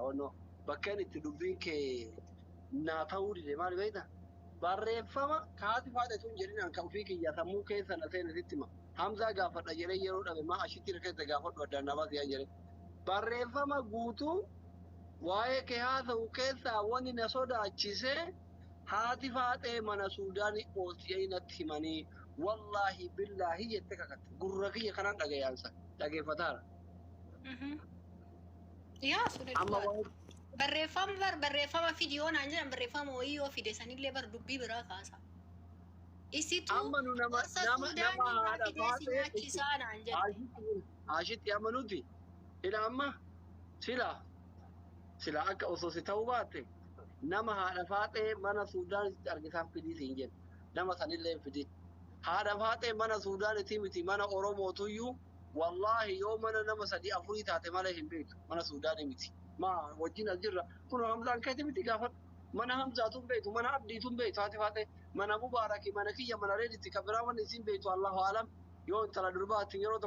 أو بكين التدبين ناتوري لما بيتا barreeffama kaati faadhatuun jedhin an kan ofii kiyya sammuu keessa na seena sittima Hamzaa gaafadha jedhee yeroo dhabe maa ashitti keessa gaafadhu addaan nabas yaa jedhe barreeffama guutuu waa'ee kee haasa'u keessaa wanni na sodaachisee haati faadhee mana Suudaanii oolchee natti himanii wallaahi billaahi jette kakatte gurra kiyya kanaan dhagayaansa dhageeffataara. Yaa sun barreeffama fiidiyoon aan jedhan barreeffama wayii yoo fide sanillee bar dubbii biraa kaasa. Isitu nama haadha faatee ashitti amanuuti ila amma sila akka osoo si ta'uu baatte nama haadha faatee mana Suudaanitti argitaan fidii siin jedhu nama sanillee fidii haadha faatee mana Suudaanitti miti mana Oromootuyyuu wallahi yoo mana nama sadii afurii taate malee hin beektu mana Suudaanii miti. ما وجينا الجرة كنا همزة كاتب تجافر من همزة بيت ومن عبدي بيت هاتي هاتي من أبو بارك من كيا من ريدي تكبرا من يسين بيت والله أعلم يوم ترى دربات يرو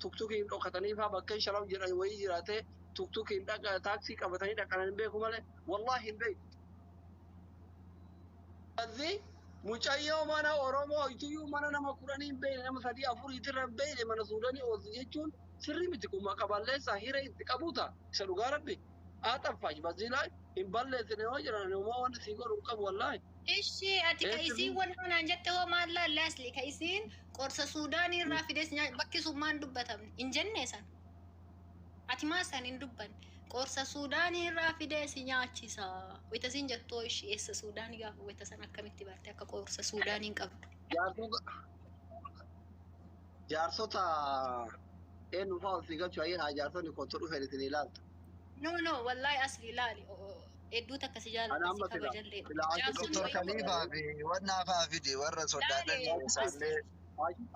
توك يملك كتاني فبكين شلون جرا ويجراته توك يملك تاكسي كبتاني دكان بيكم عليه والله البيت هذي مشايو مانا أورمو يتيو مانا نما كوراني بين نما سادي أفور يترى بين من سوداني أوزيجون سري متكو ما قبله ساهرة تكابوتا سلوغا ربي أتفاج بزيلا إن بالله سنواجرا نوما وانا سيقول ركب والله إيش أتي كيسين وانا نجت هو ما لا لاسلي كيسين قرص سوداني رافدس بكي سومان دبتم إن جنسان أتي ما سان إن دبن قرص سوداني رافدس نياتشيسا ويتسين جتوش إيش سوداني قاب ويتسان أكمل تبارتي أكا قرص سوداني قاب جارسو تا إنه فاضل سيجات شوية هاجرتني كنترو في التنيلات. No والله أصلي لالي إدوتا كسجال. أنا أما دكتور خليفة في ودنا فيديو ورا سوداني سالي.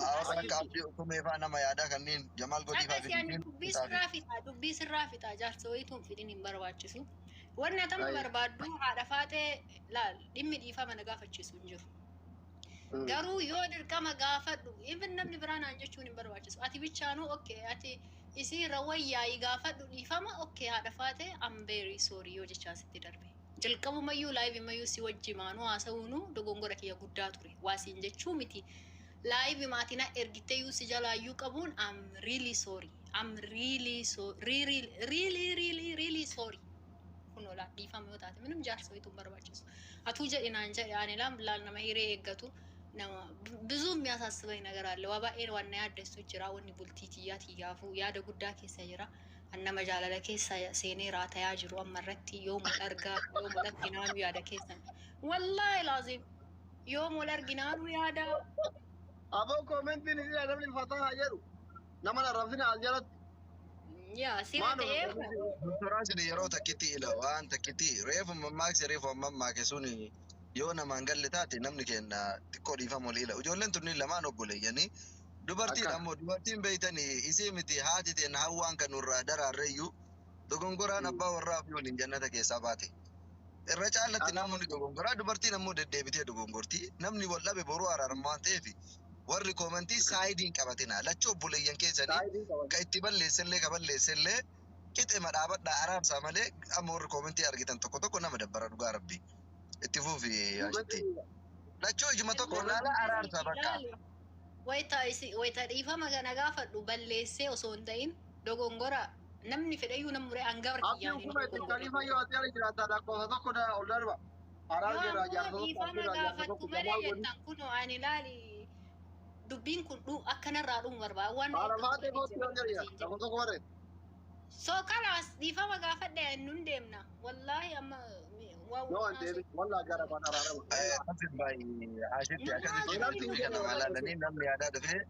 أنا كابتن كمي فانا ما يادا كنين جمال قدي فيديو. يعني دبي سرافتا جارسويتهم في دين برواجسو. ورنا تم بربادو عرفاته لا دمي ديفا من قافتشسو نجو. garuu yoo dirqama gaafadhu even namni biraan aan jechuun hin barbaachisu ati bichaanuu okay ati isii rawayyaa gaafadhu dhiifama okay haadha faate I'm very sorry yoo jechaa sitti darbe jalqabumayyuu live mayyuu si wajjimaanuu haasa'uunu dogongora kiyya guddaa ture waasiin jechuu miti live maatina ergiteeyyuu si jalaayyuu qabuun I'm really sorry I'm really sorry kunola dhiifama yoo taate minum jaarsooyitu hin barbaachisu atuu jedhinaan jedhe ani laal nama hiree eeggatu nama ብዙ የሚያሳስበኝ ነገር አለ ዋባኤን ዋና ያደሱ ጅራ ወኒ ቡልቲቲያት ያፉ ያደ ጉዳ ከሰ ጅራ አነ መጃለለ ከሰ ሴኔ ራታ ያጅሩ አመረቲ ዮም አርጋ ዮም ለኪናኑ ያደ ከሰ والله لازم يوم ولرغينانو يادا ابو كومنت ني ادم الفتح اجرو نما رفنا الجلت يا سيرته دكتور اجني يرو تكتي الى وان تكتي ريف مماك ريف مماك سوني يونا مانغلتاتي نمني كنا تكودي فاموليلا وجولن تني لما نوبله يعني dubartiin beeytani isii miti haati teen hawwaan kan urraa daraarreeyyuu dogongoraan abbaa warraa fi waliin jannata keessaa baate irra caalatti namni dogongoraa dubartiin ammoo deddeebitee dogongortii namni wal dhabe boruu araaramaan ta'eef warri koomentii saayidiin qabatina lachoo buleeyyan keessanii ka itti balleessellee ka balleessellee qixee madhaabadhaa araarsaa malee amma warri koomentii argitan tokko nama dabbara dhugaa rabbii itti fuufi asitti lachoo ijuma tokko laala araarsaa bakka wayita dhiifama kana gaafadhu balleessee osoo hin ta'in dogongora namni fedhayyuu namuree hangabar kiyyaanii dhiifama gaafattu malee jettan kunoo ani laali dubbiin kun akkanarraa dhumu barbaa waan so kalaas dhiifama gaafadhe nun deemna wallahi amma والله قرب انا رارم حسن باي عاشت اكن انا مالاني نم يادا دفه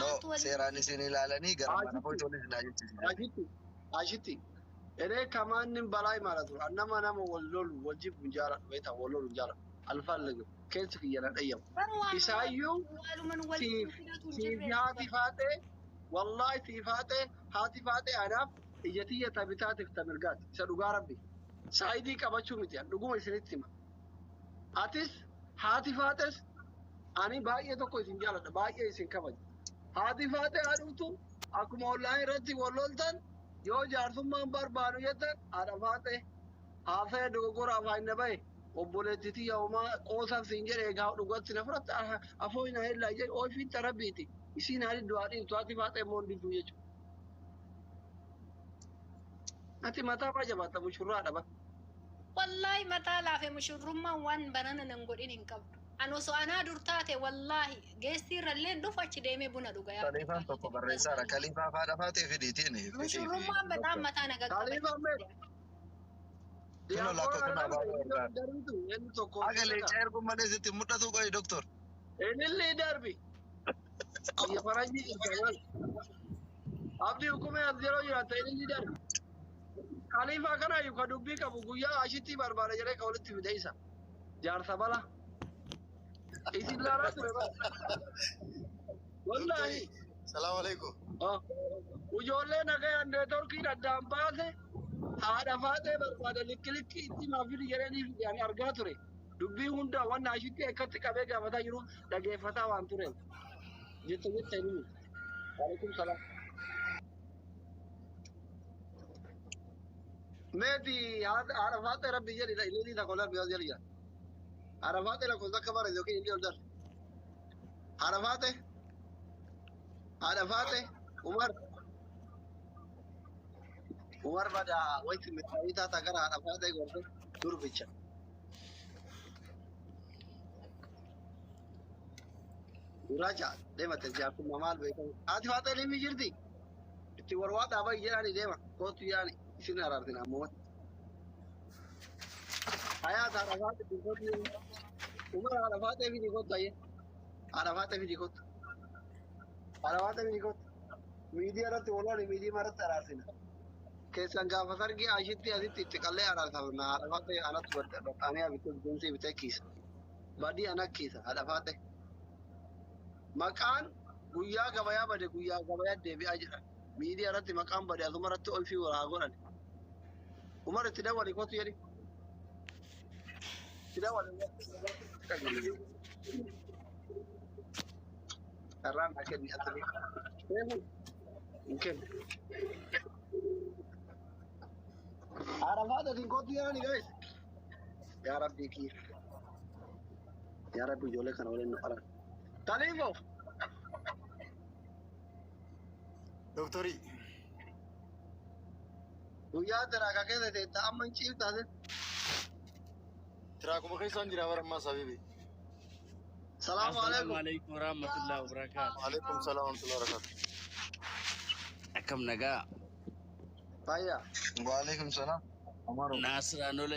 لو سيراني سيني لالاني قرب انا فوت ولي عاشتي انا كمان بلاي مالتو انما انا ولول وجيب مجاره بيتا ولول مجاره الفلق كيف يلا ايام يسايو هاتي فاتي والله صفاته هاتي فاتي انا اجتيه تبتاتك تمرقات سدغا ربي سايدي كابچو متيا دغوم يسنيتما اتس هاتي فاتس اني بايه تو كوي سنجالا بايه يسن كبج هاتي فاتي ادوتو اكو مولاي رتي ولولتن yoo jaarsummaan barbaadu jettan haadha faate haasa'e dogoggora afaan na bahe obboleettitii yoomaa qoosaaf siin jedhe egaa dhugatti na fudhatta afoo hin haillaa jedhe ofiin tarabbiiti isiin haali du'aadhiin tu'aati faate immoo hundifuu jechuudha. Ati mataa faa jabaatta mushurraadha ba. Wallahi mataa laafee mushurrummaan waan banana nan godhin hin qabdu. An osoo anaa dur taate wallahi geestii irrallee dhufu achi deemee buna dhuga yaa. Kaliifaan tokko barreessaadha. Kaliifaa faadha faatee fidiitiin. Mushurrummaan badaam mataa na Kaliifaan mee. Kunoo lakkoofsa namaa aga leencaa erguun malee sitti mul'atu qoyi doktor. Inillee darbi. Biyya faranjii jirtan abdii hukumee as yeroo jiraata inillee darbi. Kaliifaa kana yuka dubbii qabu guyyaa ashitti barbaada jedhee ka walitti fide isa. Jaarsa bala. Isin laalaa ture ba. Wallahi. Salaamu alaikum. Ijoollee nagayaan neetworkiin addaan baase haadha faatee barbaada likkilikki itti maafiri jedhanii fidanii argaa ture. Dubbii hundaa waan ashitti akkatti qabee gaafataa jiru dhageeffataa waan tureen. Jette inni. Waalaikum salaam. Meeti haadha faatee rabbi jedhidha illee takka olar biyya jedhidha. Haadha faatee lakkoofsa akka bare yookiin illee ol darbe. Haadha faatee Umar. Umar bada wayti mitawita takara haadha faatee gorte durbicha. Uraja deemate jaartummaa maal beekamu. Haati faatee ilmi jirti. Itti warwaadhaa bahi jedhani deema. Kootu yaani isin araartin ammoo. Hayaat haadha faatee bikooti. Umar haadha faatee fidi kootu ayyee. Haadha faatee fidi kootu. Haadha faatee fidi kootu. Miidii irratti walooni miidii maratti araarsina. Keessan gaafa sargii ashitti asitti itti qallee araarsamna. Haadha faatee anatti baxxanee abitee biddeensii bitee kiisa. Badii ana kiisa haadha faatee. Maqaan guyyaa gabayaa bade guyyaa gabayaa deebi'aa jira. Miidiyaa irratti maqaan bade asuma irratti ol fi waraa godhan. Umar itti dawwali kootu jedhi. Itti dawwali. Karraan akka inni asirri. Hin kennu. Arafaata siin kootu jedhani guys. Yaa Rabbii kiyya. Yaa Rabbi ijoollee kana waliin nu qaran. Kaliifoo. Doktori. Guyyaa tiraaka keessa teetta amma hin ciiftaase. Tiraakuma keessaan jira barammaa sabibi. Salaamu alaikum. Assalamualaikum warahmatullahi wabarakatuh. Waalaikum salaam warahmatullahi wabarakatuh. Akkam nagaa. Fayyaa. Waalaikum salaam. Amaru. Naasiraan ole.